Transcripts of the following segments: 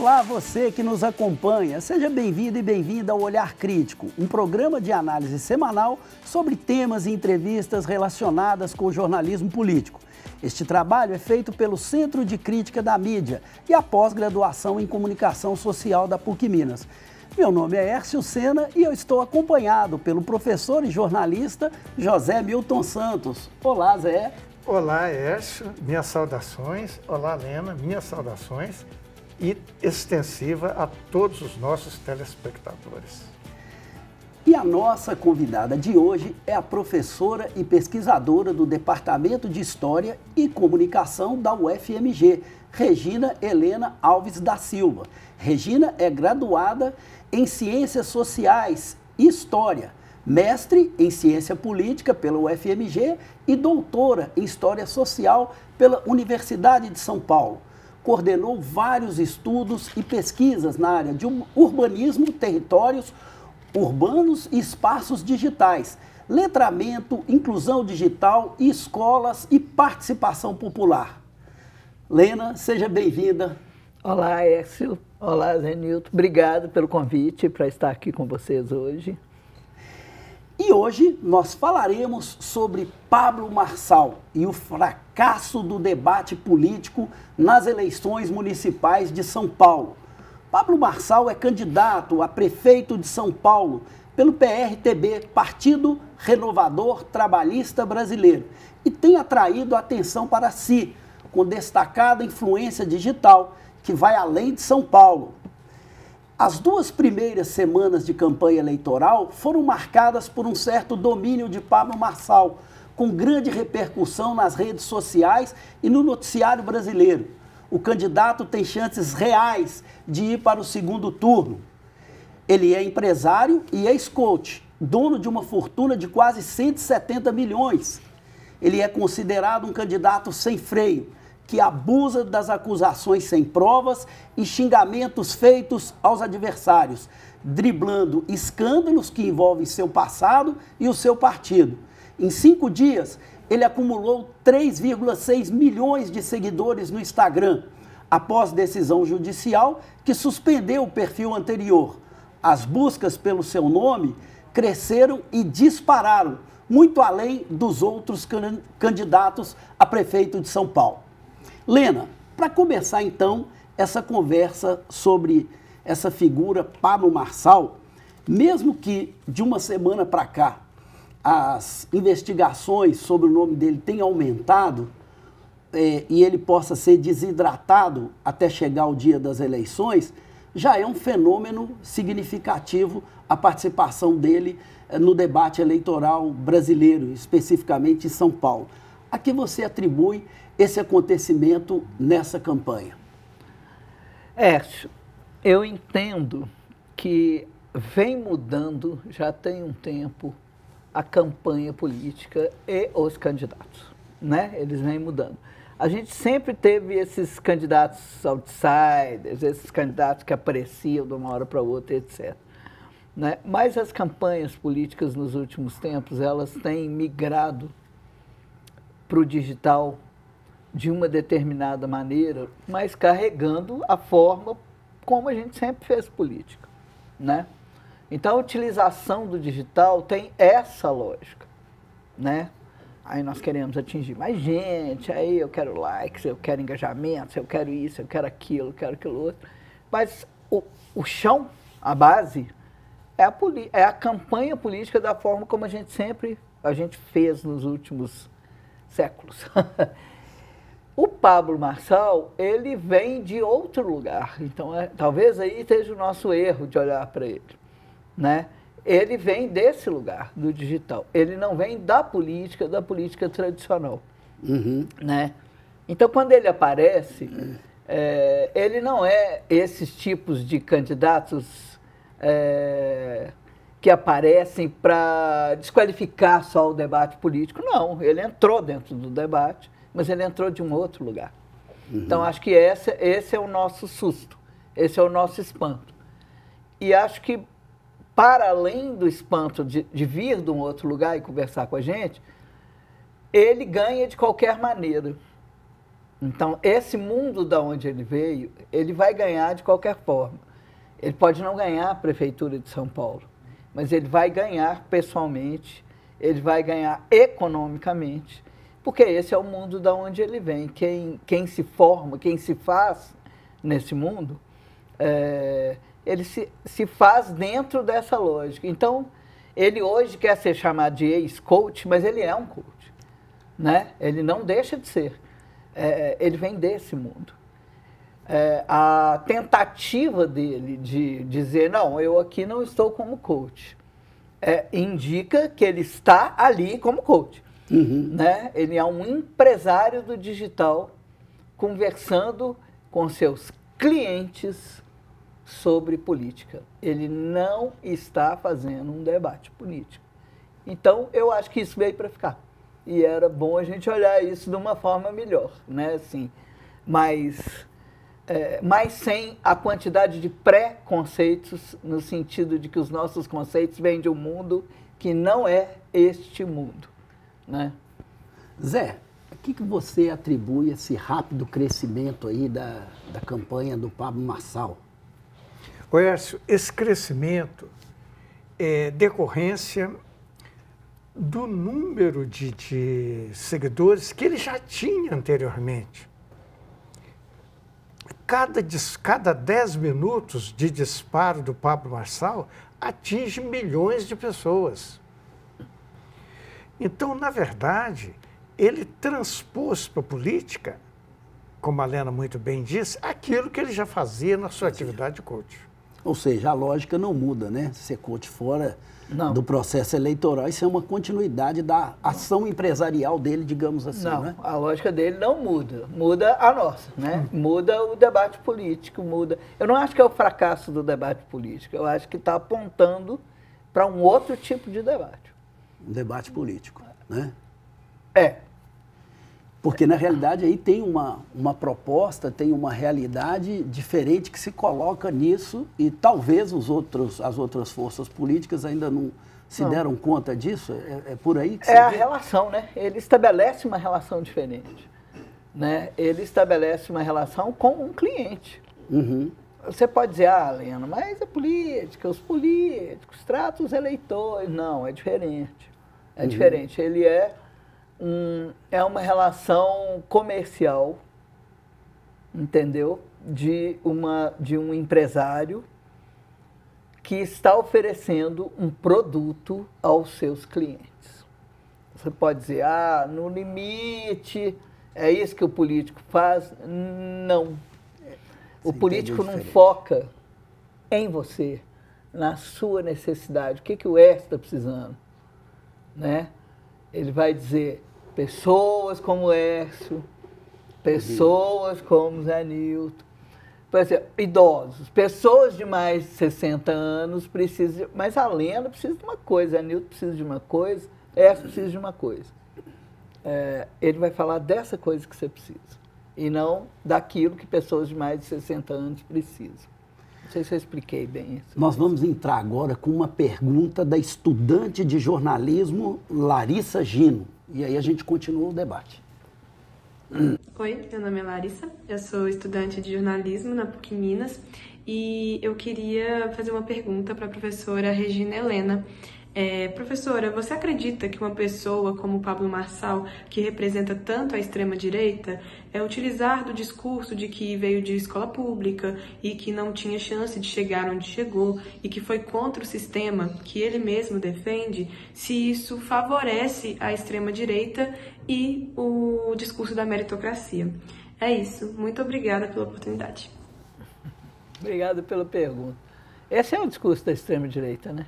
Olá, você que nos acompanha. Seja bem-vindo e bem-vinda ao Olhar Crítico, um programa de análise semanal sobre temas e entrevistas relacionadas com o jornalismo político. Este trabalho é feito pelo Centro de Crítica da Mídia e a pós-graduação em Comunicação Social da PUC Minas. Meu nome é Hércio Sena e eu estou acompanhado pelo professor e jornalista José Milton Santos. Olá, Zé. Olá, Hércio, minhas saudações. Olá, Lena, minhas saudações. E extensiva a todos os nossos telespectadores. E a nossa convidada de hoje é a professora e pesquisadora do Departamento de História e Comunicação da UFMG, Regina Helena Alves da Silva. Regina é graduada em Ciências Sociais e História, mestre em Ciência Política pela UFMG e doutora em História Social pela Universidade de São Paulo. Coordenou vários estudos e pesquisas na área de urbanismo, territórios urbanos e espaços digitais, letramento, inclusão digital, escolas e participação popular. Lena, seja bem-vinda. Olá, Hércio. Olá, Zé Nilton. Obrigado pelo convite para estar aqui com vocês hoje. E hoje nós falaremos sobre Pablo Marçal e o fracasso do debate político nas eleições municipais de São Paulo. Pablo Marçal é candidato a prefeito de São Paulo pelo PRTB, Partido Renovador Trabalhista Brasileiro, e tem atraído a atenção para si, com destacada influência digital que vai além de São Paulo. As duas primeiras semanas de campanha eleitoral foram marcadas por um certo domínio de Pablo Marçal, com grande repercussão nas redes sociais e no noticiário brasileiro. O candidato tem chances reais de ir para o segundo turno. Ele é empresário e ex-coach, dono de uma fortuna de quase 170 milhões. Ele é considerado um candidato sem freio, que abusa das acusações sem provas e xingamentos feitos aos adversários, driblando escândalos que envolvem seu passado e o seu partido. Em 5 dias, ele acumulou 3,6 milhões de seguidores no Instagram, após decisão judicial que suspendeu o perfil anterior. As buscas pelo seu nome cresceram e dispararam, muito além dos outros candidatos a prefeito de São Paulo. Lena, para começar então essa conversa sobre essa figura Pablo Marçal, mesmo que de uma semana para cá as investigações sobre o nome dele tenham aumentado e ele possa ser desidratado até chegar o dia das eleições, já é um fenômeno significativo a participação dele no debate eleitoral brasileiro, especificamente em São Paulo. A que você atribui esse acontecimento nessa campanha? Hércio, eu entendo que vem mudando, já tem um tempo, a campanha política e os candidatos, né? Eles vêm mudando. A gente sempre teve esses candidatos outsiders, esses candidatos que apareciam de uma hora para outra, etc. Né? Mas as campanhas políticas nos últimos tempos, elas têm migrado para o digital de uma determinada maneira, mas carregando a forma como a gente sempre fez política, né? Então, a utilização do digital tem essa lógica, né? Aí nós queremos atingir mais gente, aí eu quero likes, eu quero engajamentos, eu quero isso, eu quero aquilo outro. Mas o chão, a base, é a campanha política da forma como a gente fez nos últimos séculos. O Pablo Marçal, ele vem de outro lugar, então talvez aí esteja o nosso erro de olhar para ele, né? Ele vem desse lugar, do digital, ele não vem da política tradicional, né? Então, quando ele aparece, ele não é esses tipos de candidatos que aparecem para desqualificar só o debate político, não, ele entrou dentro do debate, mas ele entrou de um outro lugar. Então, acho que esse é o nosso susto, esse é o nosso espanto. E acho que, para além do espanto de vir de um outro lugar e conversar com a gente, ele ganha de qualquer maneira, Então, esse mundo da onde ele veio, ele vai ganhar de qualquer forma. Ele pode não ganhar a Prefeitura de São Paulo, mas ele vai ganhar pessoalmente, ele vai ganhar economicamente, porque esse é o mundo da onde ele vem. Quem se forma, quem se faz nesse mundo, ele se faz dentro dessa lógica. Então, ele hoje quer ser chamado de ex-coach, mas ele é um coach, né? Ele não deixa de ser. Ele vem desse mundo. A tentativa dele de dizer, não, eu aqui não estou como coach, indica que ele está ali como coach. Né? Ele é um empresário do digital conversando com seus clientes sobre política. Ele não está fazendo um debate político. Então, eu acho que isso veio para ficar. E era bom a gente olhar isso de uma forma melhor, né? Assim, mas sem a quantidade de pré-conceitos, no sentido de que os nossos conceitos vêm de um mundo que não é este mundo, né? Zé, a que você atribui esse rápido crescimento aí da campanha do Pablo Marçal? Oércio, esse crescimento é decorrência do número de seguidores que ele já tinha anteriormente. Cada 10 minutos de disparo do Pablo Marçal atinge milhões de pessoas. Então, na verdade, ele transpôs para a política, como a Lena muito bem disse, aquilo que ele já fazia na sua atividade de coach. Ou seja, a lógica não muda, né? Ser coach fora do processo eleitoral, isso é uma continuidade da ação empresarial dele, digamos assim, não, né? A lógica dele não muda, muda a nossa, né? Muda o debate político, muda... Eu não acho que é o fracasso do debate político, eu acho que está apontando para um outro tipo de debate. Um debate político, né? Porque, na realidade, aí tem uma proposta, tem uma realidade diferente que se coloca nisso e talvez as outras forças políticas ainda não se deram conta disso. É por aí que você a vê? relação, né? Ele estabelece uma relação diferente, né? Ele estabelece uma relação com um cliente. Você pode dizer, Lena, mas a política, os políticos tratam os eleitores. Não, é diferente. É diferente. Ele é uma relação comercial, entendeu? De um empresário que está oferecendo um produto aos seus clientes. Você pode dizer, no limite, é isso que o político faz? Não. O político não foca em você, na sua necessidade. O que o Écio está precisando? Né? Ele vai dizer, pessoas como Écio, pessoas como Zé Nilton, por exemplo, idosos, pessoas de mais de 60 anos precisam, mas a Lena precisa de uma coisa, a Nilton precisa de uma coisa, Écio precisa de uma coisa. Ele vai falar dessa coisa que você precisa, e não daquilo que pessoas de mais de 60 anos precisam. Não sei se eu expliquei bem isso. Nós vamos entrar agora com uma pergunta da estudante de jornalismo Larissa Gino. E aí a gente continua o debate. Oi, meu nome é Larissa, eu sou estudante de jornalismo na PUC Minas e eu queria fazer uma pergunta para a professora Regina Helena. Professora, você acredita que uma pessoa como Pablo Marçal, que representa tanto a extrema-direita, utilizar do discurso de que veio de escola pública e que não tinha chance de chegar onde chegou e que foi contra o sistema que ele mesmo defende, se isso favorece a extrema-direita e o discurso da meritocracia? É isso. Muito obrigada pela oportunidade. Obrigado pela pergunta. Esse é o discurso da extrema-direita, né?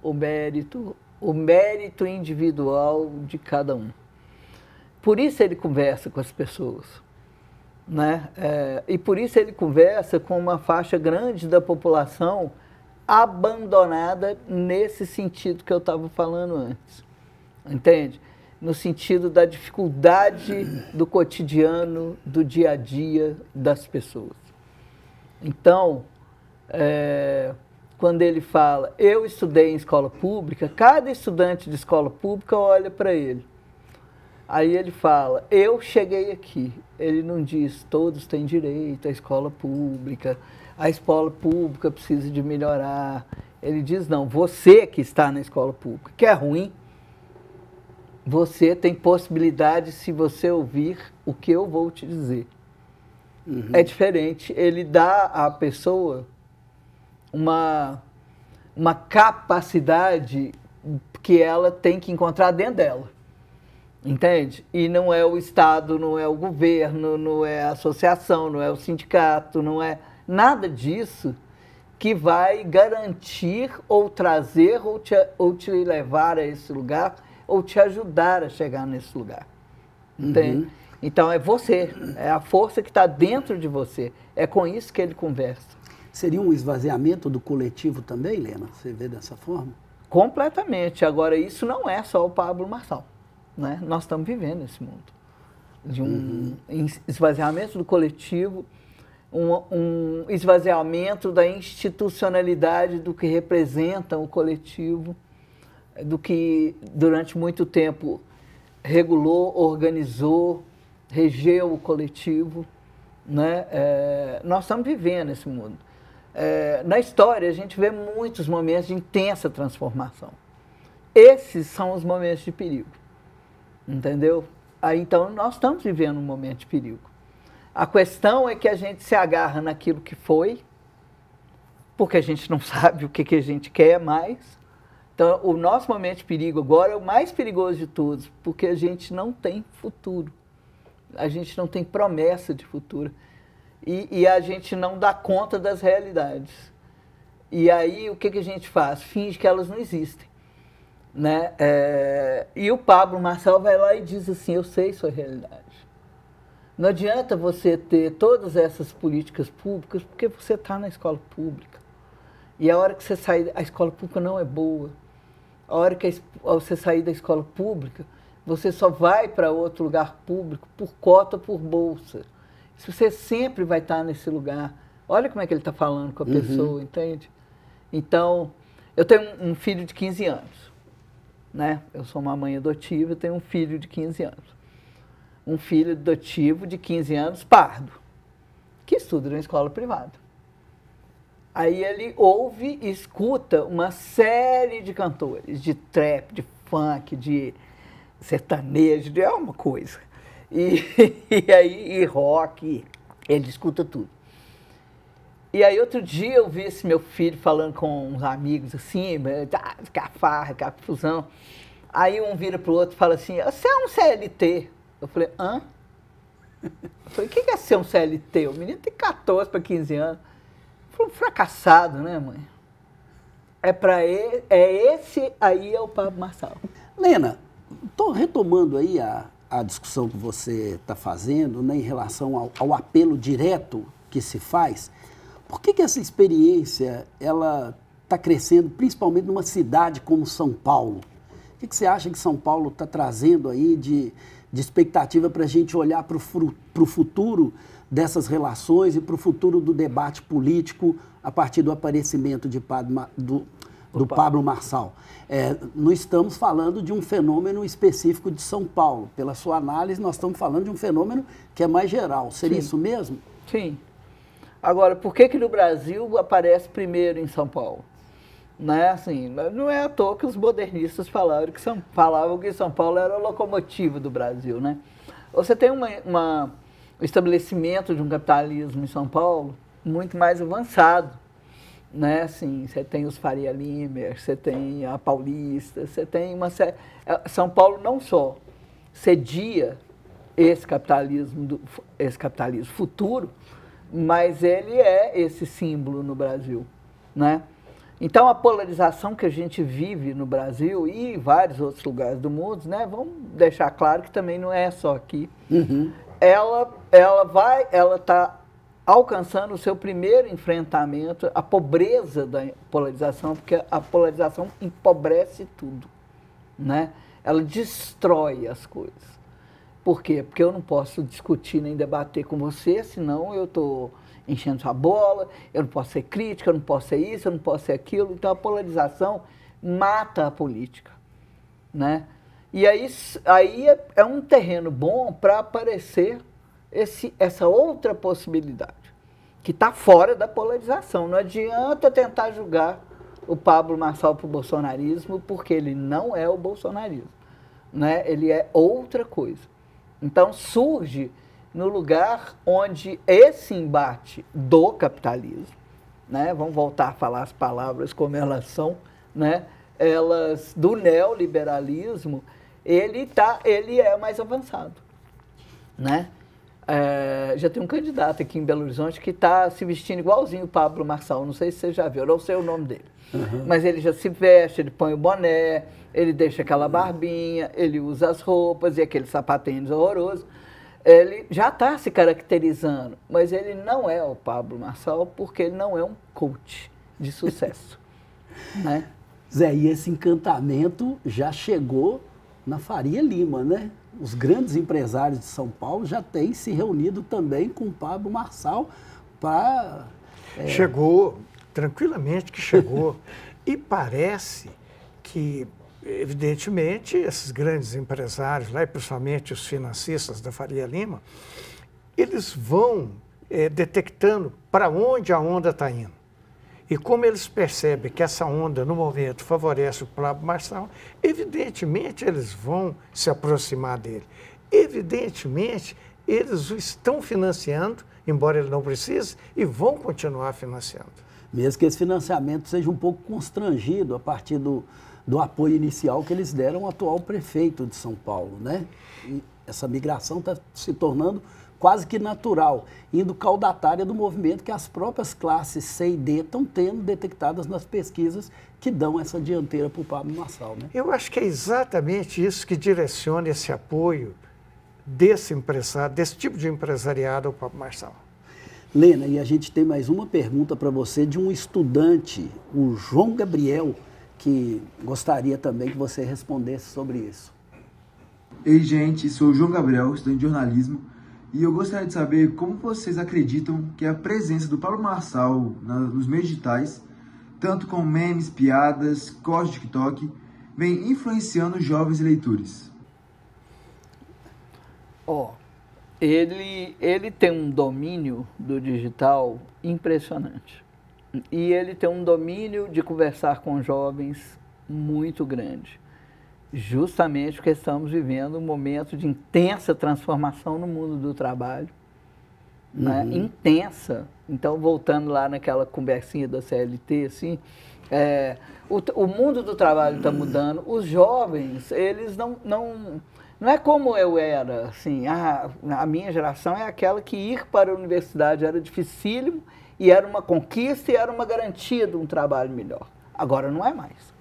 O mérito individual de cada um. Por isso ele conversa com as pessoas, né? E por isso ele conversa com uma faixa grande da população abandonada nesse sentido que eu estava falando antes, entende? No sentido da dificuldade do cotidiano, do dia a dia das pessoas. Então, quando ele fala, eu estudei em escola pública, cada estudante de escola pública olha para ele. Aí ele fala, eu cheguei aqui. Ele não diz, todos têm direito à escola pública, a escola pública precisa de melhorar. Ele diz, não, você que está na escola pública, que é ruim, você tem possibilidade se você ouvir o que eu vou te dizer. Uhum. É diferente, ele dá à pessoa uma capacidade que ela tem que encontrar dentro dela, entende? E não é o Estado, não é o governo, não é a associação, não é o sindicato, não é nada disso que vai garantir ou trazer ou te levar a esse lugar ou te ajudar a chegar nesse lugar, entende? Uhum. Então é você, é a força que está dentro de você, é com isso que ele conversa. Seria um esvaziamento do coletivo também, Lena? Você vê dessa forma? Completamente. Agora, isso não é só o Pablo Marçal, né? Nós estamos vivendo esse mundo de um esvaziamento do coletivo, um esvaziamento da institucionalidade do que representa o coletivo, do que durante muito tempo regulou, organizou, regeu o coletivo, né? Nós estamos vivendo esse mundo. Na história, a gente vê muitos momentos de intensa transformação. Esses são os momentos de perigo, entendeu? Aí, então, nós estamos vivendo um momento de perigo. A questão é que a gente se agarra naquilo que foi, porque a gente não sabe o que a gente quer mais. Então, o nosso momento de perigo agora é o mais perigoso de todos, porque a gente não tem futuro. A gente não tem promessa de futuro. E a gente não dá conta das realidades. E aí, o que a gente faz? Finge que elas não existem, né? E o Pablo Marçal vai lá e diz assim, eu sei sua realidade. Não adianta você ter todas essas políticas públicas porque você está na escola pública. E a hora que você sair, a escola pública não é boa. A hora que você sair da escola pública, você só vai para outro lugar público por cota, por bolsa. Você sempre vai estar nesse lugar. Olha como é que ele está falando com a pessoa, entende? Então, eu tenho um filho de 15 anos, né? Eu sou uma mãe adotiva, eu tenho um filho de 15 anos. Um filho adotivo de 15 anos, pardo, que estuda na escola privada. Aí ele ouve e escuta uma série de cantores, de trap, de funk, de sertanejo, de alguma coisa. E rock, ele escuta tudo. E aí outro dia eu vi esse meu filho falando com uns amigos assim, ficar farra, ficar confusão. Aí um vira pro outro e fala assim, você é um CLT? Eu falei, hã? Eu falei, o que é ser um CLT? O menino tem 14 para 15 anos. Eu falei, fracassado, né, mãe? Esse aí é o Pablo Marçal. Lena, estou retomando aí a discussão que você está fazendo, né, em relação ao apelo direto que se faz. Por que essa experiência ela está crescendo, principalmente numa cidade como São Paulo? O que você acha que São Paulo está trazendo aí de expectativa para a gente olhar para o futuro dessas relações e para o futuro do debate político a partir do aparecimento do Pablo Marçal? Não estamos falando de um fenômeno específico de São Paulo. Pela sua análise, nós estamos falando de um fenômeno que é mais geral. Seria isso mesmo? Sim. Agora, por que no Brasil aparece primeiro em São Paulo? Né? Assim, não é à toa que os modernistas falavam que São Paulo era a locomotiva do Brasil. Né? Você tem um estabelecimento de um capitalismo em São Paulo muito mais avançado. Né? Assim, você tem os Faria Limer, você tem a Paulista, você tem uma série... São Paulo não só cedia esse capitalismo futuro, mas ele é esse símbolo no Brasil, né? Então a polarização que a gente vive no Brasil e em vários outros lugares do mundo, né? Vamos deixar claro que também não é só aqui. Ela está alcançando o seu primeiro enfrentamento, a pobreza da polarização, porque a polarização empobrece tudo, né? Ela destrói as coisas. Por quê? Porque eu não posso discutir nem debater com você, senão eu estou enchendo sua bola, eu não posso ser crítica, eu não posso ser isso, eu não posso ser aquilo. Então a polarização mata a política, né? E aí é um terreno bom para aparecer essa outra possibilidade, que está fora da polarização. Não adianta tentar julgar o Pablo Marçal para o bolsonarismo, porque ele não é o bolsonarismo, né? Ele é outra coisa. Então surge no lugar onde esse embate do capitalismo, né? Vamos voltar a falar as palavras como elas são, né? Elas, do neoliberalismo, ele é mais avançado, né? Já tem um candidato aqui em Belo Horizonte que está se vestindo igualzinho o Pablo Marçal, não sei se você já viu, eu não sei o nome dele. Mas ele já se veste, ele põe o boné, ele deixa aquela barbinha, ele usa as roupas e aquele sapatênis horroroso. Ele já está se caracterizando, mas ele não é o Pablo Marçal porque ele não é um coach de sucesso, né? Zé, e esse encantamento já chegou na Faria Lima, né? Os grandes empresários de São Paulo já têm se reunido também com o Pablo Marçal para... Chegou, tranquilamente que chegou. E parece que, evidentemente, esses grandes empresários lá, e principalmente os financistas da Faria Lima, eles vão detectando para onde a onda está indo. E como eles percebem que essa onda, no momento, favorece o Pablo Marçal, evidentemente eles vão se aproximar dele. Evidentemente, eles o estão financiando, embora ele não precise, e vão continuar financiando. Mesmo que esse financiamento seja um pouco constrangido a partir do apoio inicial que eles deram ao atual prefeito de São Paulo, né? E essa migração está se tornando quase que natural, indo caudatária do movimento que as próprias classes C e D estão tendo detectadas nas pesquisas que dão essa dianteira para o Pablo Marçal, né? Eu acho que é exatamente isso que direciona esse apoio desse empresário, desse tipo de empresariado ao Pablo Marçal. Lena, e a gente tem mais uma pergunta para você de um estudante, o João Gabriel, que gostaria também que você respondesse sobre isso. Ei, gente, sou o João Gabriel, estudante de jornalismo, e eu gostaria de saber como vocês acreditam que a presença do Pablo Marçal nos meios digitais, tanto com memes, piadas, cortes de TikTok, vem influenciando os jovens leitores. Ele tem um domínio do digital impressionante. E ele tem um domínio de conversar com jovens muito grande. Justamente porque estamos vivendo um momento de intensa transformação no mundo do trabalho. Né? Intensa. Então, voltando lá naquela conversinha da CLT, assim, o mundo do trabalho está mudando. Os jovens, eles não é como eu era, assim, a minha geração é aquela que ir para a universidade era dificílimo e era uma conquista e era uma garantia de um trabalho melhor. Agora não é mais.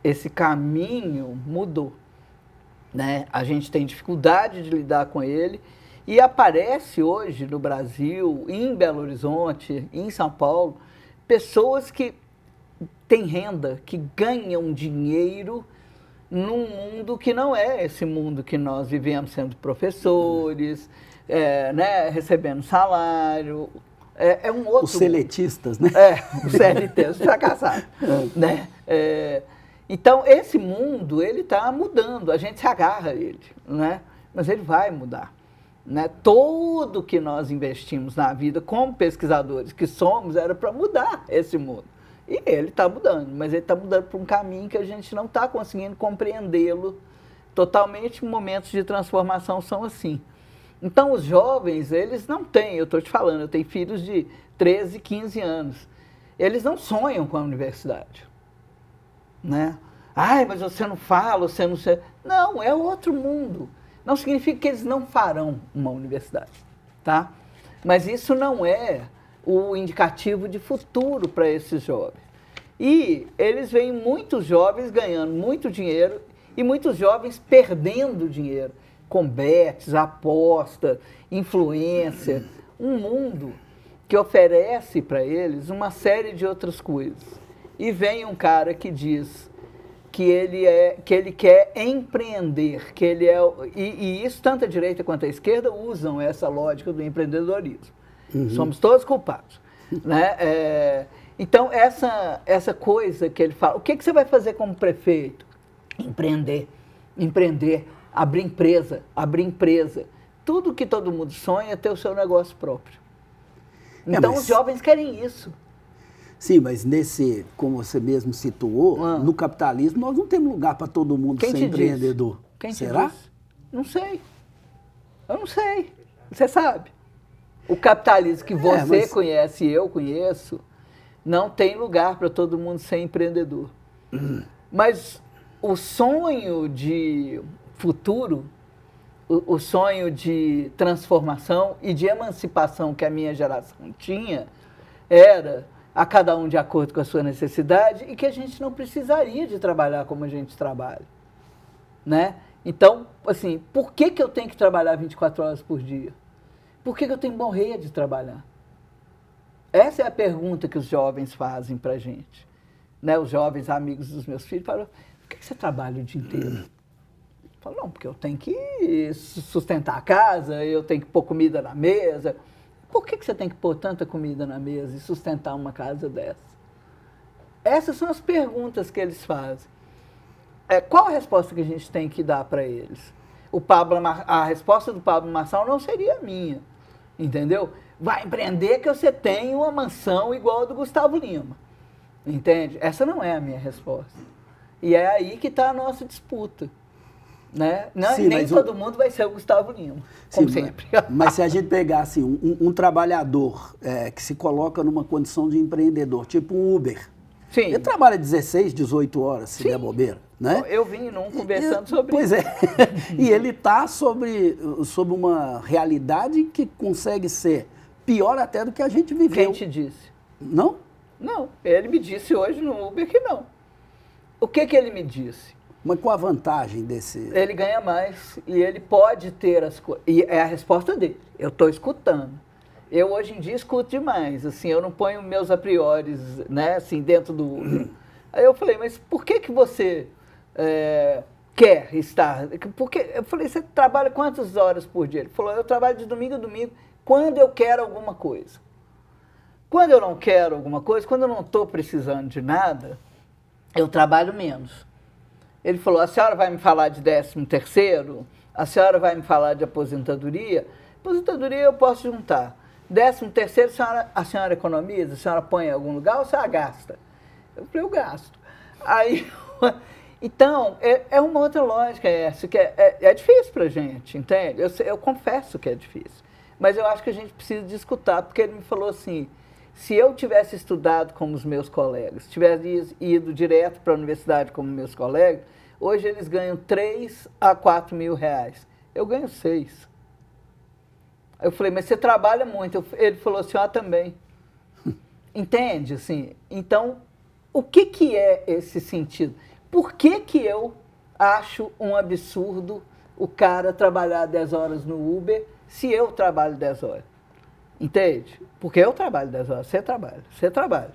Esse caminho mudou, né? A gente tem dificuldade de lidar com ele e aparece hoje no Brasil, em Belo Horizonte, em São Paulo, pessoas que têm renda, que ganham dinheiro num mundo que não é esse mundo que nós vivemos sendo professores, né, recebendo salário. É um outro... Os seletistas, né? Os CLTs, fracassados. Né? Então, esse mundo, ele está mudando, a gente se agarra a ele, né? Mas ele vai mudar. Né? Tudo que nós investimos na vida, como pesquisadores que somos, era para mudar esse mundo. E ele está mudando, mas ele está mudando para um caminho que a gente não está conseguindo compreendê-lo totalmente. Momentos de transformação são assim. Então, os jovens, eles não têm, eu estou te falando, eu tenho filhos de 13, 15 anos. Eles não sonham com a universidade. Né? Ai, mas você não fala, você não sei. Não, é outro mundo. Não significa que eles não farão uma universidade, tá? Mas isso não é o indicativo de futuro para esses jovens. E eles veem muitos jovens ganhando muito dinheiro e muitos jovens perdendo dinheiro com bets, aposta, influência, um mundo que oferece para eles uma série de outras coisas. E vem um cara que diz que ele quer empreender, que ele é... E isso tanto a direita quanto a esquerda usam essa lógica do empreendedorismo. Somos todos culpados. Né? Então, essa coisa que ele fala, o que você vai fazer como prefeito? Empreender. empreender, abrir empresa. Tudo que todo mundo sonha é ter o seu negócio próprio. Então, os jovens querem isso. Sim, mas nesse, como você mesmo situou, no capitalismo nós não temos lugar para todo mundo ser empreendedor. Quem Será? te disse? Não sei. Eu não sei. Você sabe. O capitalismo que você conhece e eu conheço, não tem lugar para todo mundo ser empreendedor. Mas o sonho de futuro, o sonho de transformação e de emancipação que a minha geração tinha, era a cada um de acordo com a sua necessidade e que a gente não precisaria de trabalhar como a gente trabalha, né? Então, assim, por que eu tenho que trabalhar 24 horas por dia? Por que eu tenho que morrer de trabalhar? Essa é a pergunta que os jovens fazem para a gente, né? Os jovens amigos dos meus filhos falam, por que você trabalha o dia inteiro? Eu falo, não, porque eu tenho que sustentar a casa, eu tenho que pôr comida na mesa. Por que você tem que pôr tanta comida na mesa e sustentar uma casa dessa? Essas são as perguntas que eles fazem. Qual a resposta que a gente tem que dar para eles? A resposta do Pablo Marçal não seria a minha, entendeu? Vai empreender que você tem uma mansão igual a do Gustavo Lima, entende? Essa não é a minha resposta. E é aí que está a nossa disputa. Né? Sim, nem todo mundo vai ser o Gustavo Lima, como sempre. Mas se a gente pegar assim, um trabalhador que se coloca numa condição de empreendedor, tipo um Uber, sim, ele trabalha 16, 18 horas, se der bobeira. Né? Eu vim conversando sobre isso. Pois é. E ele está sobre uma realidade que consegue ser pior até do que a gente viveu. Quem te disse? Não? Não. Ele me disse hoje no Uber que não. O que ele me disse? Mas qual a vantagem desse... Ele ganha mais e ele pode ter as coisas. E é a resposta dele. Eu estou escutando. Eu, hoje em dia, escuto demais. Assim, eu não ponho meus a priores, né, assim, dentro do Uber. Aí eu falei, mas por que você quer estar? Porque eu falei, você trabalha quantas horas por dia? Ele falou, eu trabalho de domingo a domingo quando eu quero alguma coisa. Quando eu não quero alguma coisa, quando eu não estou precisando de nada, eu trabalho menos. Ele falou, a senhora vai me falar de 13º? A senhora vai me falar de aposentadoria? Aposentadoria eu posso juntar. 13º, a senhora economiza? A senhora põe em algum lugar ou a senhora gasta? Eu falei, eu gasto. Aí, então, é uma outra lógica essa, que é difícil para a gente, entende? Eu confesso que é difícil. Mas eu acho que a gente precisa de escutar, porque ele me falou assim, se eu tivesse estudado como os meus colegas, tivesse ido direto para a universidade como meus colegas, hoje eles ganham 3 a 4 mil reais. Eu ganho 6. Eu falei, mas você trabalha muito. Ele falou assim, também. Entende? Assim, então, o que é esse sentido? Por que eu acho um absurdo o cara trabalhar 10 horas no Uber se eu trabalho 10 horas? Entende? Porque eu trabalho 10 horas, você trabalha.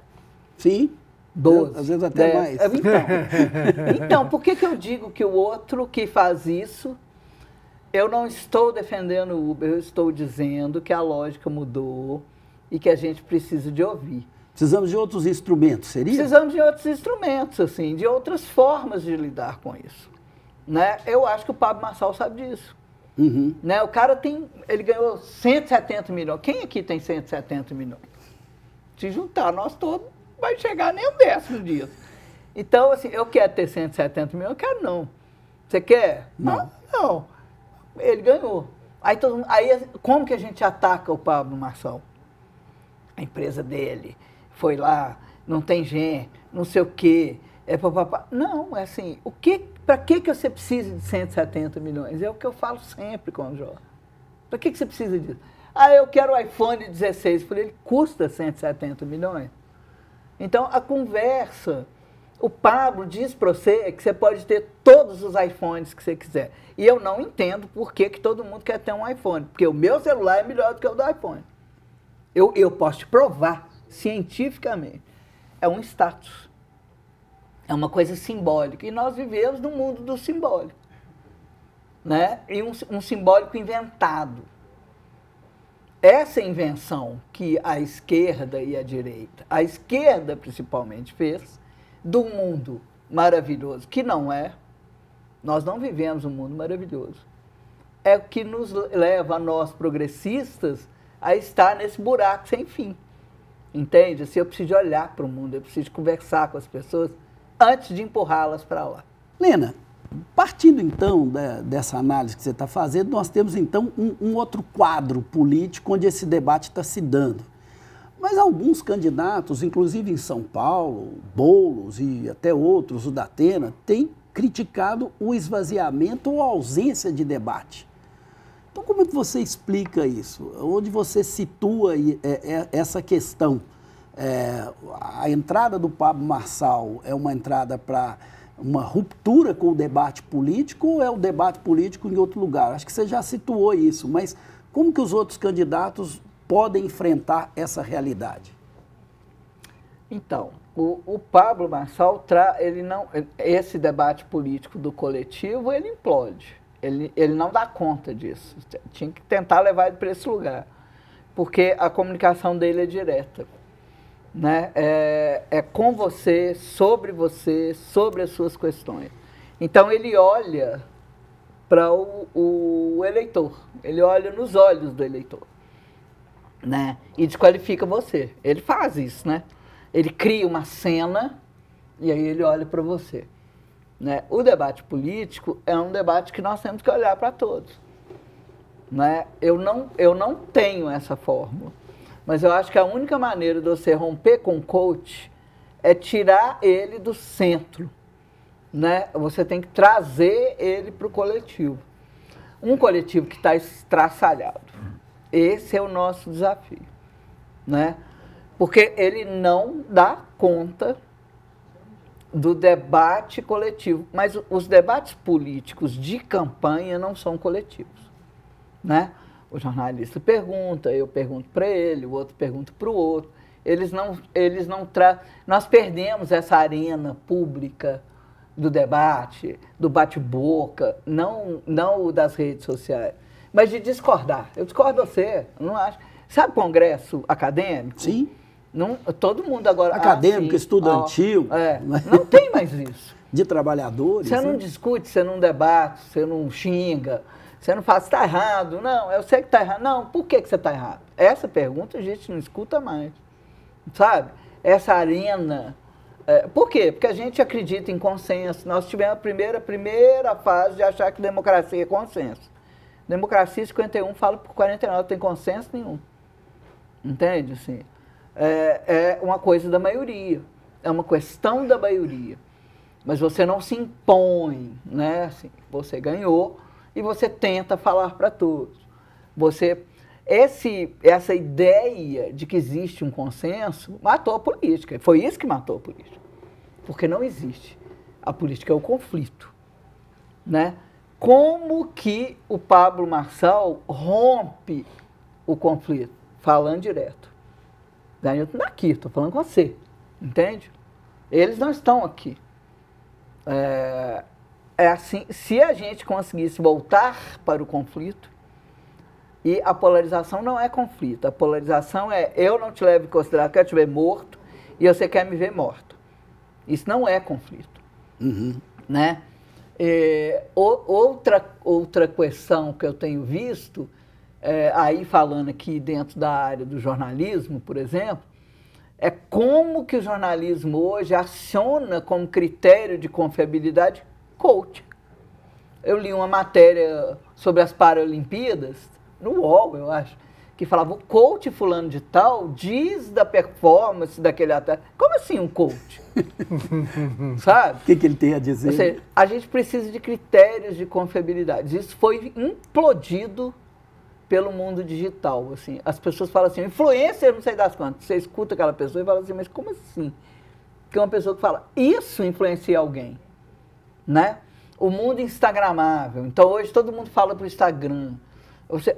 Sim. 12. Às vezes até 10. mais. Então, por que eu digo que o outro que faz isso, eu não estou defendendo o Uber, eu estou dizendo que a lógica mudou e que a gente precisa de ouvir. Precisamos de outros instrumentos, seria? Precisamos de outros instrumentos, assim, de outras formas de lidar com isso. Né? Eu acho que o Pablo Marçal sabe disso. Uhum. Né? O cara ele ganhou 170 milhões. Quem aqui tem 170 milhões? Se juntar nós todos, vai chegar nem um décimo disso. Então, assim, eu quero ter 170 milhões, eu quero não. Você quer? Não. Não. Ele ganhou. Aí, como que a gente ataca o Pablo Marçal? A empresa dele foi lá, não tem gente, não sei o quê. Não, é assim, para que você precisa de 170 milhões? É o que eu falo sempre com o Jorge. Para que você precisa disso? Eu quero o iPhone 16. Eu falei, ele custa 170 milhões. Então, a conversa, o Pablo diz para você que você pode ter todos os iPhones que você quiser. E eu não entendo por que todo mundo quer ter um iPhone, porque o meu celular é melhor do que o do iPhone. Eu posso te provar, cientificamente. É um status. É uma coisa simbólica. E nós vivemos no mundo do simbólico. Né? E um simbólico inventado. Essa invenção que a esquerda e a direita, a esquerda principalmente, fez, do mundo maravilhoso, que não é, Nós não vivemos um mundo maravilhoso. É o que nos leva, a nós progressistas, a estar nesse buraco sem fim. Entende? Assim, eu preciso de olhar para o mundo, eu preciso de conversar com as pessoas antes de empurrá-las para lá. Lena, partindo então dessa análise que você está fazendo, nós temos então um outro quadro político onde esse debate está se dando. Mas alguns candidatos, inclusive em São Paulo, Boulos e até outros, o Datena, têm criticado o esvaziamento ou a ausência de debate. Então, como é que você explica isso? Onde você situa essa questão? A entrada do Pablo Marçal é uma entrada para uma ruptura com o debate político ou é o debate político em outro lugar? Acho que você já situou isso, mas como que os outros candidatos podem enfrentar essa realidade? Então, o Pablo Marçal, esse debate político do coletivo, ele implode. Ele não dá conta disso. Tinha que tentar levar ele para esse lugar, porque a comunicação dele é direta. Né? É com você, sobre as suas questões. Então, ele olha para o eleitor, ele olha nos olhos do eleitor, né? E desqualifica você. Ele faz isso, né? Ele cria uma cena e aí ele olha para você. Né? O debate político é um debate que nós temos que olhar para todos. Né? Eu não tenho essa fórmula, mas eu acho que a única maneira de você romper com o coach é tirar ele do centro. Né? Você tem que trazer ele para o coletivo. Um coletivo que está estraçalhado. Esse é o nosso desafio. Né? Porque ele não dá conta do debate coletivo. Mas os debates políticos de campanha não são coletivos. Né? O jornalista pergunta, eu pergunto para ele, o outro pergunta para o outro. Eles não trazem. Nós perdemos essa arena pública do debate, do bate-boca, não das redes sociais, mas de discordar. Eu discordo de você, não acho. Sabe congresso acadêmico? Sim. Não, todo mundo agora... Acadêmico, estudantil. Não tem mais isso. De trabalhadores. Você não discute, você não debate, você não xinga, você não fala, está errado. Não, eu sei que está errado. Não, por que você está errado? Essa pergunta a gente não escuta mais. Sabe? Essa arena... por quê? Porque a gente acredita em consenso. Nós tivemos a primeira fase de achar que democracia é consenso. Democracia 51 fala por 49, não tem consenso nenhum. Entende? Assim, é uma coisa da maioria. É uma questão da maioria. Mas você não se impõe, né? Assim, você ganhou e você tenta falar para todos. Essa ideia de que existe um consenso matou a política. Foi isso que matou a política. Porque não existe. A política é o conflito. Né? Como que o Pablo Marçal rompe o conflito? Falando direto. Eu estou aqui, estou falando com você. Entende? Eles não estão aqui. É assim, se a gente conseguisse voltar para o conflito, e a polarização não é conflito, a polarização é eu não te levo em consideração, quero te ver morto e você quer me ver morto. Isso não é conflito. Uhum. Né? Outra questão que eu tenho visto, aí falando aqui dentro da área do jornalismo, por exemplo, é como que o jornalismo hoje aciona como critério de confiabilidade coach. Eu li uma matéria sobre as Paralimpíadas, no UOL, eu acho, que falava o coach fulano de tal diz da performance daquele atleta. Como assim um coach? Sabe? O que ele tem a dizer? Ou seja, a gente precisa de critérios de confiabilidade. Isso foi implodido pelo mundo digital. Assim. As pessoas falam assim, influencer, não sei das quantas. Você escuta aquela pessoa e fala assim, mas como assim? Que é uma pessoa que fala, isso influencia alguém. Né? O mundo instagramável. Então, hoje todo mundo fala para o Instagram.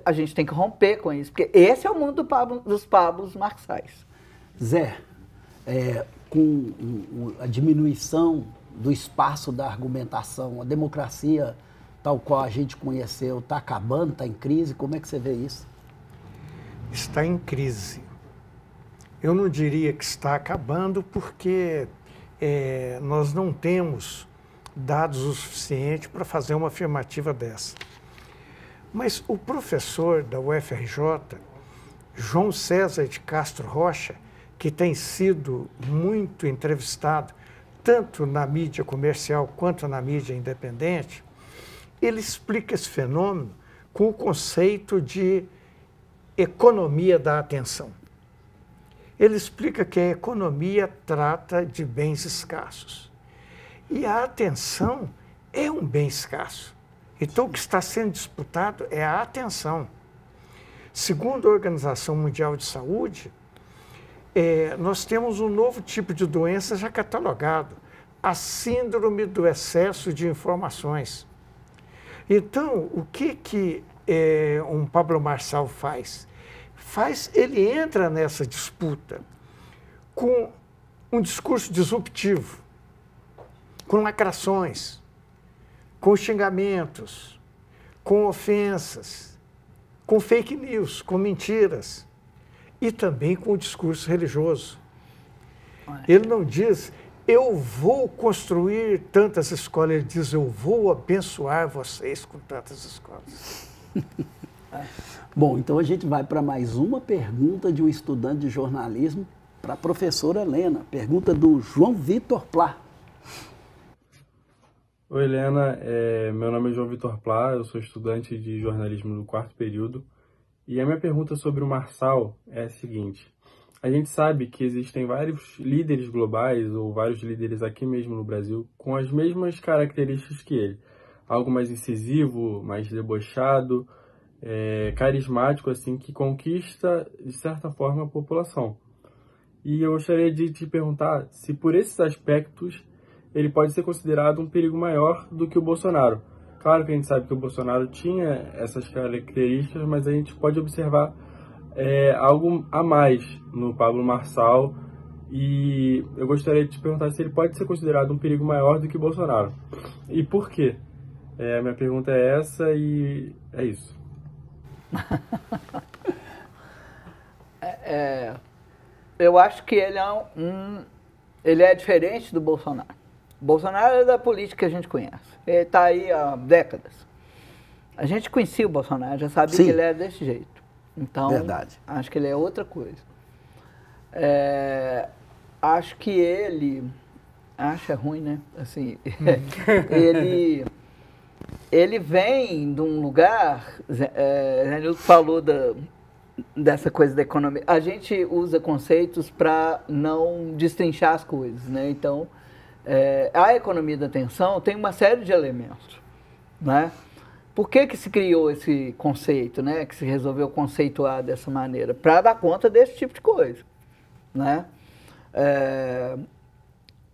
A gente tem que romper com isso, porque esse é o mundo dos Pablos Marçais. Zé, com a diminuição do espaço da argumentação, a democracia tal qual a gente conheceu está acabando, está em crise, como é que você vê isso? Está em crise. Eu não diria que está acabando porque nós não temos dados o suficiente para fazer uma afirmativa dessa. Mas o professor da UFRJ, João César de Castro Rocha, que tem sido muito entrevistado, tanto na mídia comercial quanto na mídia independente, ele explica esse fenômeno com o conceito de economia da atenção. Ele explica que a economia trata de bens escassos. E a atenção é um bem escasso. Então, o que está sendo disputado é a atenção. Segundo a Organização Mundial de Saúde, nós temos um novo tipo de doença já catalogado, a síndrome do excesso de informações. Então, o que um Pablo Marçal faz? Ele entra nessa disputa com um discurso disruptivo, com lacrações, com xingamentos, com ofensas, com fake news, com mentiras, e também com o discurso religioso. Ele não diz, eu vou construir tantas escolas, ele diz, eu vou abençoar vocês com tantas escolas. Bom, então a gente vai para mais uma pergunta de um estudante de jornalismo para a professora Helena. Pergunta do João Vitor Plá. Oi, Helena. Meu nome é João Vitor Plá, eu sou estudante de jornalismo do 4º período. E a minha pergunta sobre o Marçal é a seguinte. A gente sabe que existem vários líderes globais ou vários líderes aqui mesmo no Brasil com as mesmas características que ele. Algo mais incisivo, mais debochado, carismático, assim, que conquista, de certa forma, a população. E eu gostaria de te perguntar se por esses aspectos ele pode ser considerado um perigo maior do que o Bolsonaro. Claro que a gente sabe que o Bolsonaro tinha essas características, mas a gente pode observar algo a mais no Pablo Marçal. E eu gostaria de te perguntar se ele pode ser considerado um perigo maior do que o Bolsonaro. E por quê? A minha pergunta é essa e é isso. Eu acho que ele é diferente do Bolsonaro. O Bolsonaro é da política que a gente conhece. Ele está aí há décadas. A gente conhecia o Bolsonaro, já sabia que ele era desse jeito. Então, verdade. Acho que ele é outra coisa. Acho que ele... Acho é ruim, né? Assim, ele vem de um lugar... Zanildo falou dessa coisa da economia. A gente usa conceitos para não destrinchar as coisas, né? Então, a economia da atenção tem uma série de elementos, né? Por que se criou esse conceito, né? Que se resolveu conceituar dessa maneira? Para dar conta desse tipo de coisa, né?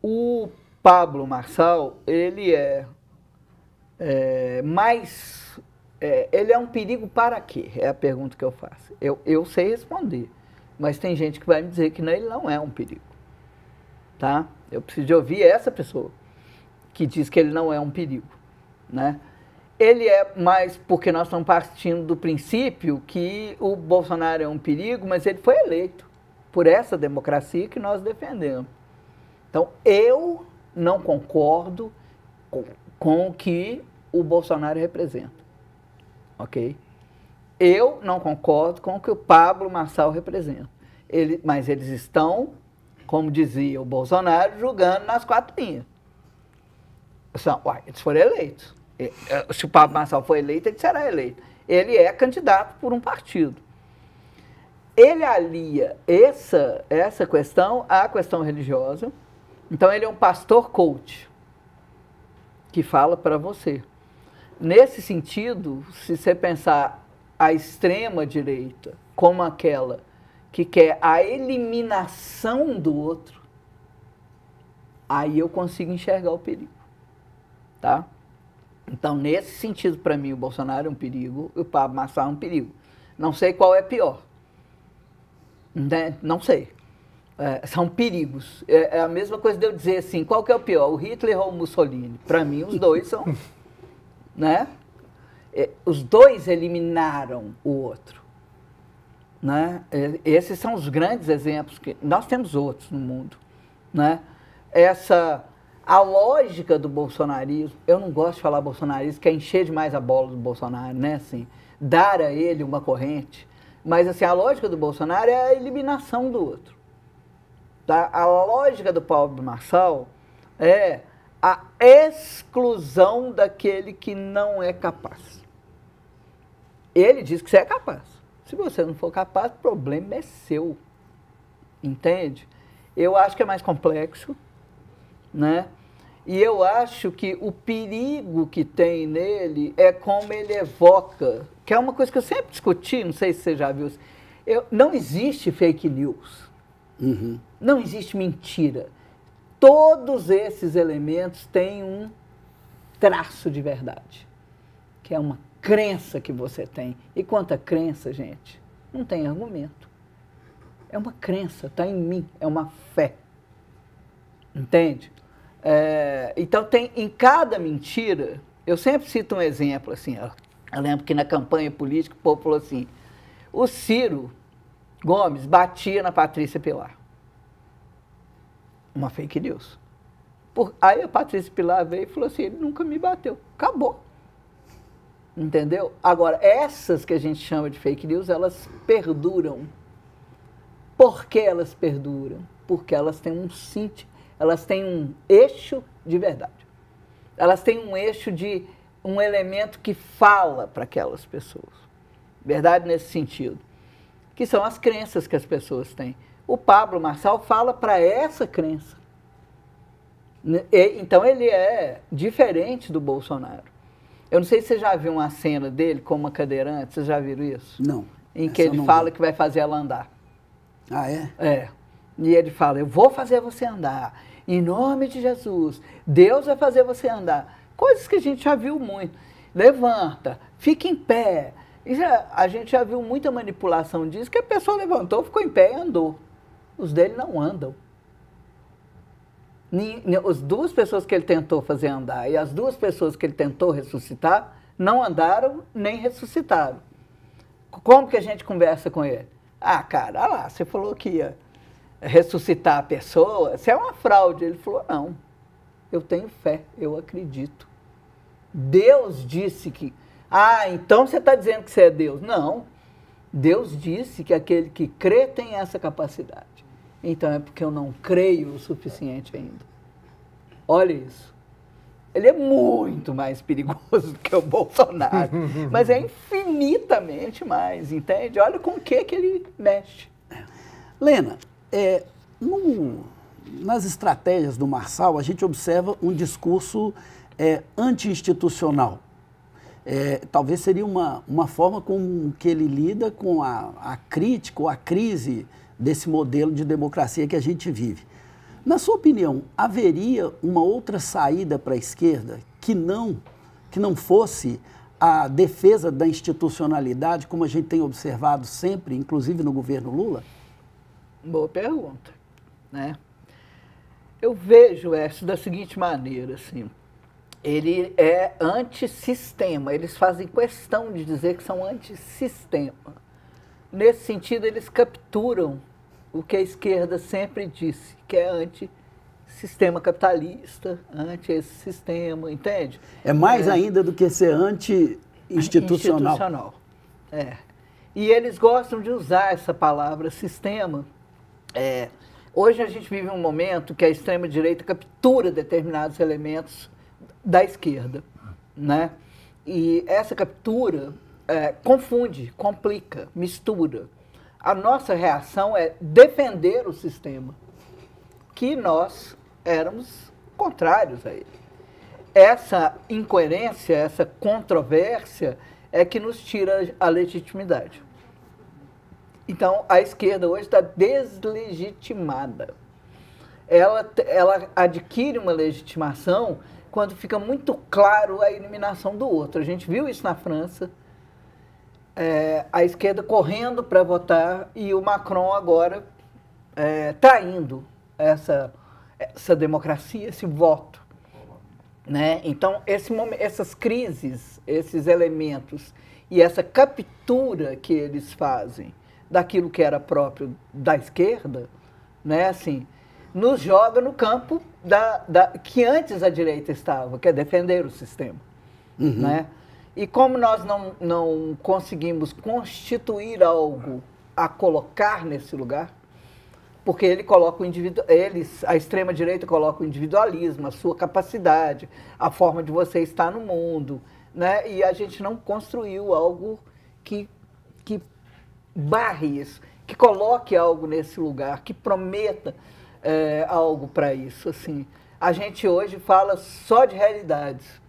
O Pablo Marçal, ele ele é um perigo para quê? É a pergunta que eu faço. Eu sei responder, mas tem gente que vai me dizer que ele não é um perigo, tá? Eu preciso de ouvir essa pessoa que diz que ele não é um perigo, né? Ele é mais porque nós estamos partindo do princípio que o Bolsonaro é um perigo, mas ele foi eleito por essa democracia que nós defendemos. Então, eu não concordo com o que o Bolsonaro representa, ok? Eu não concordo com o que o Pablo Marçal representa. Mas eles estão, como dizia o Bolsonaro, julgando nas 4 linhas. Eles foram eleitos. Se o Pablo Marçal for eleito, ele será eleito. Ele é candidato por um partido. Ele alia essa questão à questão religiosa. Então, ele é um pastor coach que fala para você. Nesse sentido, se você pensar a extrema-direita como aquela que quer a eliminação do outro, aí eu consigo enxergar o perigo, tá? Então, nesse sentido, para mim, o Bolsonaro é um perigo e o Pablo Marçal é um perigo. Não sei qual é pior, né? Não sei. São perigos. É a mesma coisa de eu dizer assim, qual que é o pior, o Hitler ou o Mussolini? Para mim, os dois são, né? Os dois eliminaram o outro, né? Esses são os grandes exemplos que nós temos outros no mundo, né? A lógica do bolsonarismo, eu não gosto de falar bolsonarismo, que é encher demais a bola do Bolsonaro, né? Assim, dar a ele uma corrente. Mas assim, a lógica do Bolsonaro é a eliminação do outro. Tá? A lógica do Pablo Marçal é a exclusão daquele que não é capaz. Ele diz que você é capaz. Se você não for capaz, o problema é seu. Entende? Eu acho que é mais complexo, né? E eu acho que o perigo que tem nele é como ele evoca, que é uma coisa que eu sempre discuti, não sei se você já viu, não existe fake news, não existe mentira. Todos esses elementos têm um traço de verdade, que é uma crença que você tem. E quanto à crença, gente, não tem argumento. É uma crença, está em mim, é uma fé. Entende? Então, tem em cada mentira, eu sempre cito um exemplo, assim, ó, eu lembro que na campanha política o povo falou assim, o Ciro Gomes batia na Patrícia Pilar. Uma fake news. Aí a Patrícia Pilar veio e falou assim, ele nunca me bateu. Acabou. Entendeu? Agora, essas que a gente chama de fake news, elas perduram. Por que elas perduram? Porque elas têm elas têm um eixo de verdade. Elas têm um eixo de um elemento que fala para aquelas pessoas. Verdade nesse sentido. Que são as crenças que as pessoas têm. O Pablo Marçal fala para essa crença. Então ele é diferente do Bolsonaro. Eu não sei se você já viu uma cena dele com uma cadeirante, vocês já viram isso? Não. Em que ele fala que vai fazer ela andar. Ah, é? É. E ele fala, eu vou fazer você andar. Em nome de Jesus. Deus vai fazer você andar. Coisas que a gente já viu muito. Levanta, fica em pé. A gente já viu muita manipulação disso, que a pessoa levantou, ficou em pé e andou. Os dele não andam. As duas pessoas que ele tentou fazer andar e as duas pessoas que ele tentou ressuscitar não andaram nem ressuscitaram. Como que a gente conversa com ele? Ah, cara, olha lá, você falou que ia ressuscitar a pessoa, você é uma fraude. Ele falou, não, eu tenho fé, eu acredito. Deus disse que... Ah, então você está dizendo que você é Deus. Não, Deus disse que aquele que crê tem essa capacidade. Então é porque eu não creio o suficiente ainda. Olha isso. Ele é muito mais perigoso do que o Bolsonaro, mas é infinitamente mais, entende? Olha com o que ele mexe. Lena, nas estratégias do Marçal, a gente observa um discurso anti-institucional. Talvez seria uma forma com que ele lida com a crítica ou a crise desse modelo de democracia que a gente vive. Na sua opinião, haveria uma outra saída para a esquerda que não fosse a defesa da institucionalidade, como a gente tem observado sempre, inclusive no governo Lula? Boa pergunta, né? Eu vejo isso da seguinte maneira, assim, ele é antissistema, eles fazem questão de dizer que são antissistema. Nesse sentido, eles capturam o que a esquerda sempre disse, que é anti-sistema capitalista, anti-esse sistema, entende? É mais ainda do que ser anti-institucional. Institucional, E eles gostam de usar essa palavra sistema. Hoje a gente vive um momento que a extrema-direita captura determinados elementos da esquerda, né? E essa captura confunde, complica, mistura. A nossa reação é defender o sistema, que nós éramos contrários a ele. Essa incoerência, essa controvérsia é que nos tira a legitimidade. Então, a esquerda hoje está deslegitimada. Ela adquire uma legitimação quando fica muito claro a eliminação do outro. A gente viu isso na França, a esquerda correndo para votar e o Macron agora traindo essa democracia, esse voto. Né? Então, essas crises, esses elementos e essa captura que eles fazem daquilo que era próprio da esquerda, né? Assim, nos joga no campo que antes a direita estava, que é defender o sistema. Né? E como nós não conseguimos constituir algo a colocar nesse lugar, porque ele coloca a extrema-direita coloca o individualismo, a sua capacidade, a forma de você estar no mundo, né? E a gente não construiu algo que barre isso, que coloque algo nesse lugar, que prometa algo para isso. Assim. A gente hoje fala só de realidades.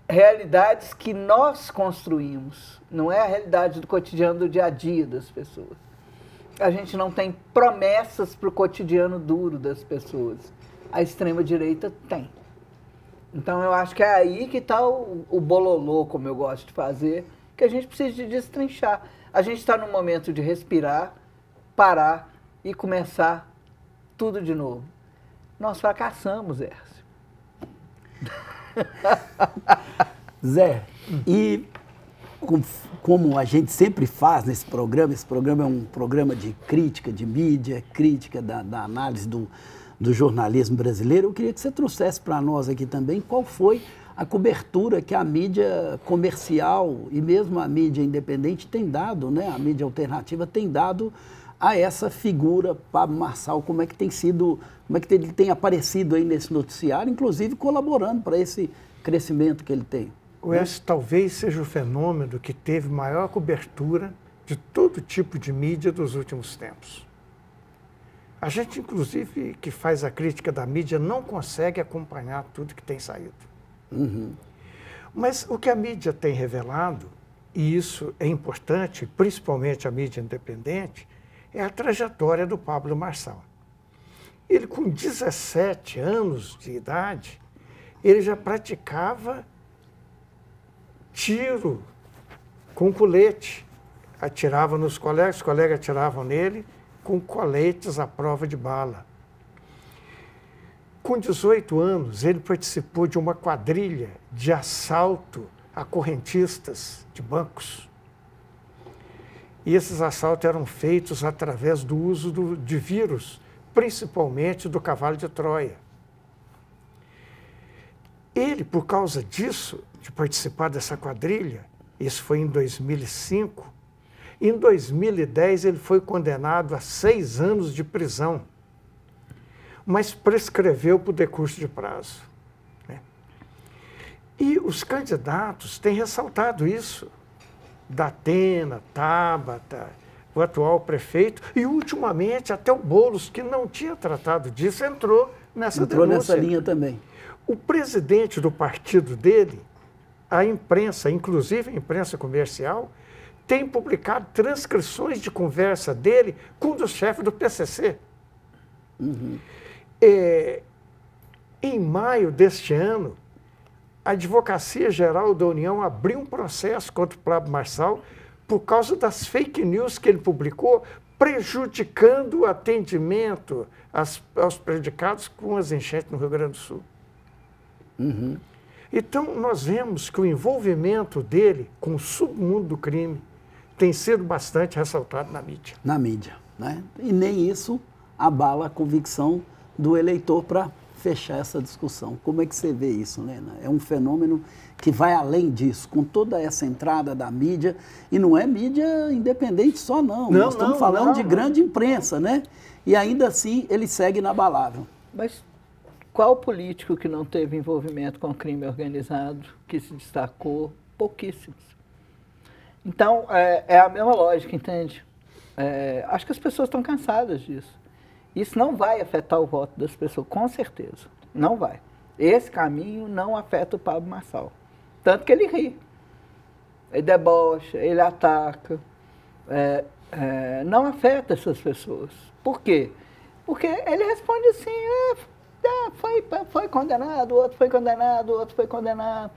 Realidades que nós construímos, não é a realidade do cotidiano, do dia a dia das pessoas. A gente não tem promessas para o cotidiano duro das pessoas. A extrema-direita tem. Então, eu acho que é aí que está o bololô, como eu gosto de fazer, que a gente precisa de destrinchar. A gente está num momento de respirar, parar e começar tudo de novo. Nós fracassamos, Hércio. Zé, e como a gente sempre faz nesse programa, esse programa é um programa de crítica, de mídia, crítica da análise do jornalismo brasileiro, eu queria que você trouxesse para nós aqui também qual foi a cobertura que a mídia comercial e mesmo a mídia independente tem dado, né? A mídia alternativa tem dado a essa figura, Pablo Marçal, como é que tem sido, como é que ele tem aparecido aí nesse noticiário, inclusive colaborando para esse crescimento que ele tem. Esse talvez seja o fenômeno que teve maior cobertura de todo tipo de mídia dos últimos tempos. A gente, inclusive, que faz a crítica da mídia, não consegue acompanhar tudo que tem saído. Mas o que a mídia tem revelado, e isso é importante, principalmente a mídia independente, é a trajetória do Pablo Marçal. Ele, com 17 anos de idade, ele já praticava tiro com colete. Atirava nos colegas, os colegas atiravam nele com coletes à prova de bala. Com 18 anos, ele participou de uma quadrilha de assalto a correntistas de bancos. E esses assaltos eram feitos através do uso de vírus, principalmente do cavalo de Troia. Ele, por causa disso, de participar dessa quadrilha, isso foi em 2005, em 2010 ele foi condenado a 6 anos de prisão, mas prescreveu por decurso de prazo. Né? E os candidatos têm ressaltado isso. Datena, Tabata, o atual prefeito, e ultimamente até o Boulos, que não tinha tratado disso, entrou nessa nessa linha também. O presidente do partido dele, a imprensa, inclusive a imprensa comercial, tem publicado transcrições de conversa dele com um dos chefes do PCC. Em maio deste ano, a Advocacia Geral da União abriu um processo contra o Pablo Marçal por causa das fake news que ele publicou, prejudicando o atendimento aos prejudicados com as enchentes no Rio Grande do Sul. Então, nós vemos que o envolvimento dele com o submundo do crime tem sido bastante ressaltado na mídia. Na mídia, né? E nem isso abala a convicção do eleitor para fechar essa discussão. Como é que você vê isso, Lena? É um fenômeno que vai além disso, com toda essa entrada da mídia, e não é mídia independente só, não. Nós estamos falando de grande imprensa, né? E ainda assim ele segue inabalável. Mas qual político que não teve envolvimento com o crime organizado, que se destacou? Pouquíssimos. Então, é a mesma lógica, entende? Acho que as pessoas estão cansadas disso. Isso não vai afetar o voto das pessoas, com certeza. Não vai. Esse caminho não afeta o Pablo Marçal. Tanto que ele ri. Ele debocha, ele ataca. Não afeta essas pessoas. Por quê? Porque ele responde assim, foi condenado, o outro foi condenado, o outro foi condenado.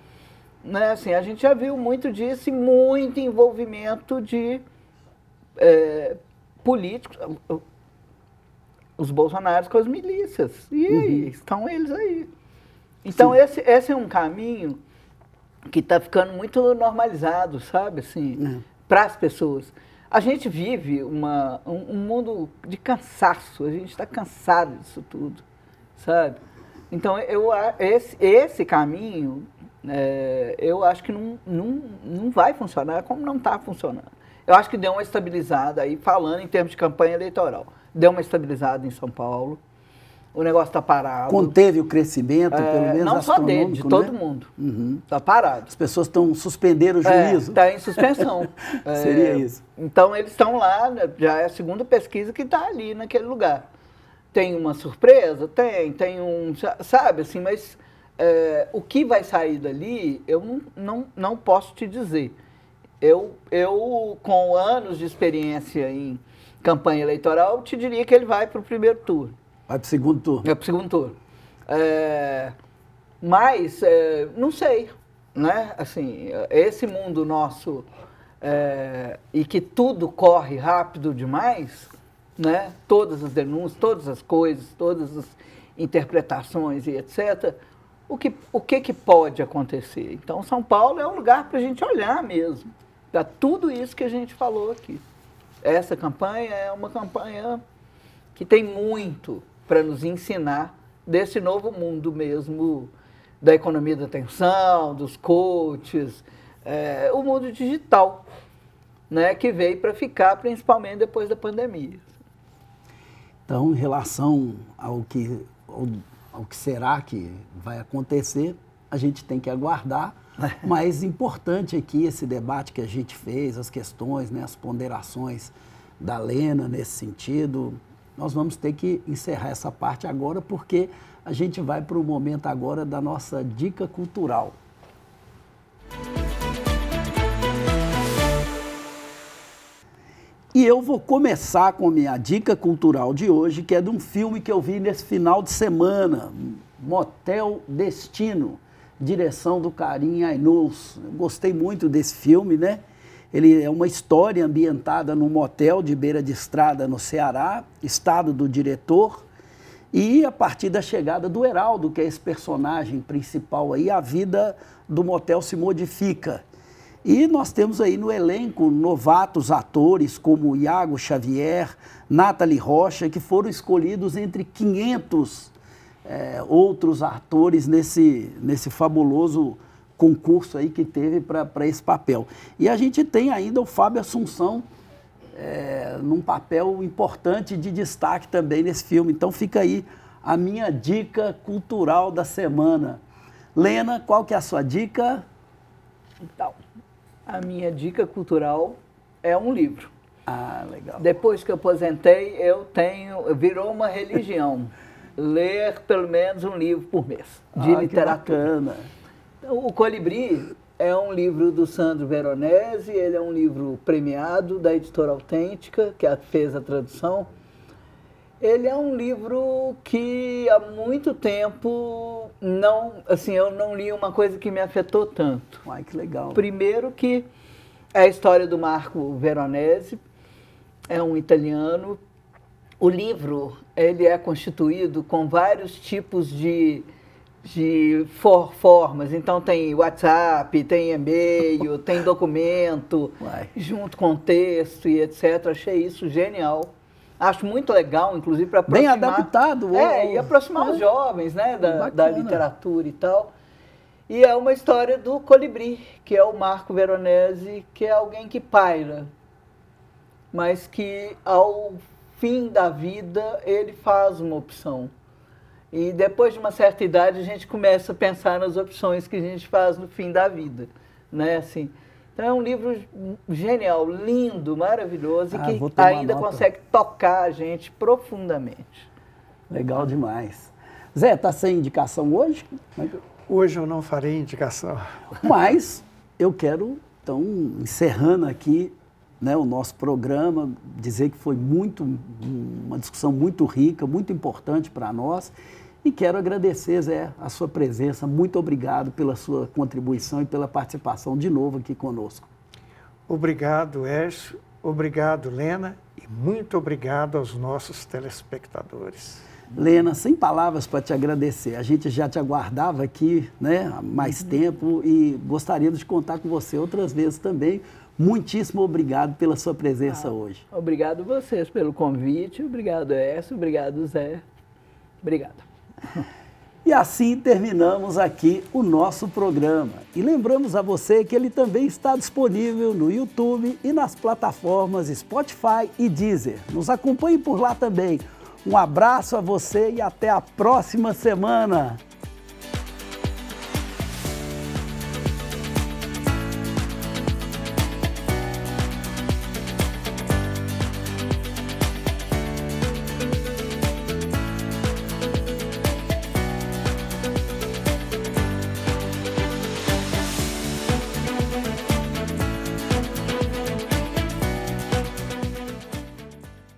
Né? Assim, a gente já viu muito disso e muito envolvimento de políticos, os bolsonaros com as milícias. E aí, estão eles aí. Então, esse é um caminho que está ficando muito normalizado, sabe? Assim, para as pessoas. A gente vive um mundo de cansaço, a gente está cansado disso tudo, sabe? Então, esse caminho, eu acho que não vai funcionar como não está funcionando. Eu acho que deu uma estabilizada aí, falando em termos de campanha eleitoral, deu uma estabilizada em São Paulo, o negócio está parado. Conteve o crescimento, pelo menos não só dele, de todo né? mundo. Está parado. As pessoas estão suspendendo o juízo. Está em suspensão. Seria isso. Então, eles estão lá, né, já é a segunda pesquisa que está ali naquele lugar. Tem uma surpresa? Tem um... Sabe, assim, mas o que vai sair dali, eu não posso te dizer. Eu, com anos de experiência em campanha eleitoral, te diria que ele vai para o primeiro turno. Vai para o segundo turno. Vai para o segundo turno. Mas, não sei, né? Assim, esse mundo nosso, e que tudo corre rápido demais, né? Todas as denúncias, todas as coisas, todas as interpretações e etc., o que pode acontecer? Então, São Paulo é um lugar para a gente olhar mesmo, para tudo isso que a gente falou aqui. Essa campanha é uma campanha que tem muito para nos ensinar desse novo mundo mesmo, da economia da atenção, dos coaches, o mundo digital, né, que veio para ficar, principalmente depois da pandemia. Então, em relação ao que será que vai acontecer, a gente tem que aguardar. Mas importante aqui esse debate que a gente fez, as questões, né, as ponderações da Lena nesse sentido. Nós vamos ter que encerrar essa parte agora, porque a gente vai para o momento agora da nossa dica cultural. E eu vou começar com a minha dica cultural de hoje, que é de um filme que eu vi nesse final de semana, Motel Destino, direção do Karim Ainous. Eu gostei muito desse filme, né? Ele é uma história ambientada num motel de beira de estrada no Ceará, estado do diretor, e a partir da chegada do Heraldo, que é esse personagem principal aí, a vida do motel se modifica. E nós temos aí no elenco novatos atores como Iago Xavier, Nathalie Rocha, que foram escolhidos entre 500 outros atores nesse fabuloso concurso aí que teve para esse papel. E a gente tem ainda o Fábio Assunção num papel importante de destaque também nesse filme. Então fica aí a minha dica cultural da semana. Lena, qual que é a sua dica? Então, a minha dica cultural é um livro. Ah, legal. Depois que eu aposentei, virou uma religião. Ler pelo menos um livro por mês de literatura. Que bacana. Então, o Colibri é um livro do Sandro Veronese, ele é um livro premiado da Editora Autêntica, que fez a tradução. Ele é um livro que há muito tempo eu não li uma coisa que me afetou tanto. Ai, que legal. Primeiro que é a história do Marco Veronese, é um italiano. O livro, ele é constituído com vários tipos de formas. Então tem WhatsApp, tem e-mail, tem documento, junto com texto e etc. Achei isso genial. Acho muito legal, inclusive, para aproximar... Bem adaptado. E aproximar os jovens, né, da literatura e tal. E é uma história do Colibri, que é o Marco Veronese, que é alguém que paira, mas que ao fim da vida ele faz uma opção. E depois de uma certa idade a gente começa a pensar nas opções que a gente faz no fim da vida, né, assim... Então é um livro genial, lindo, maravilhoso, e que ainda consegue tocar a gente profundamente. Legal demais. Zé, tá sem indicação hoje? Hoje eu não farei indicação. Mas eu quero, então, encerrando aqui, né, o nosso programa, dizer que foi uma discussão muito rica, muito importante para nós. E quero agradecer, Zé, a sua presença. Muito obrigado pela sua contribuição e pela participação de novo aqui conosco. Obrigado, Ércio. Obrigado, Lena. E muito obrigado aos nossos telespectadores. Lena, sem palavras para te agradecer. A gente já te aguardava aqui, né, há mais tempo e gostaríamos de contar com você outras vezes também. muitíssimo obrigado pela sua presença hoje. Obrigado vocês pelo convite, obrigado Écio, obrigado Zé, obrigado. E assim terminamos aqui o nosso programa. E lembramos a você que ele também está disponível no YouTube e nas plataformas Spotify e Deezer. Nos acompanhe por lá também. Um abraço a você e até a próxima semana.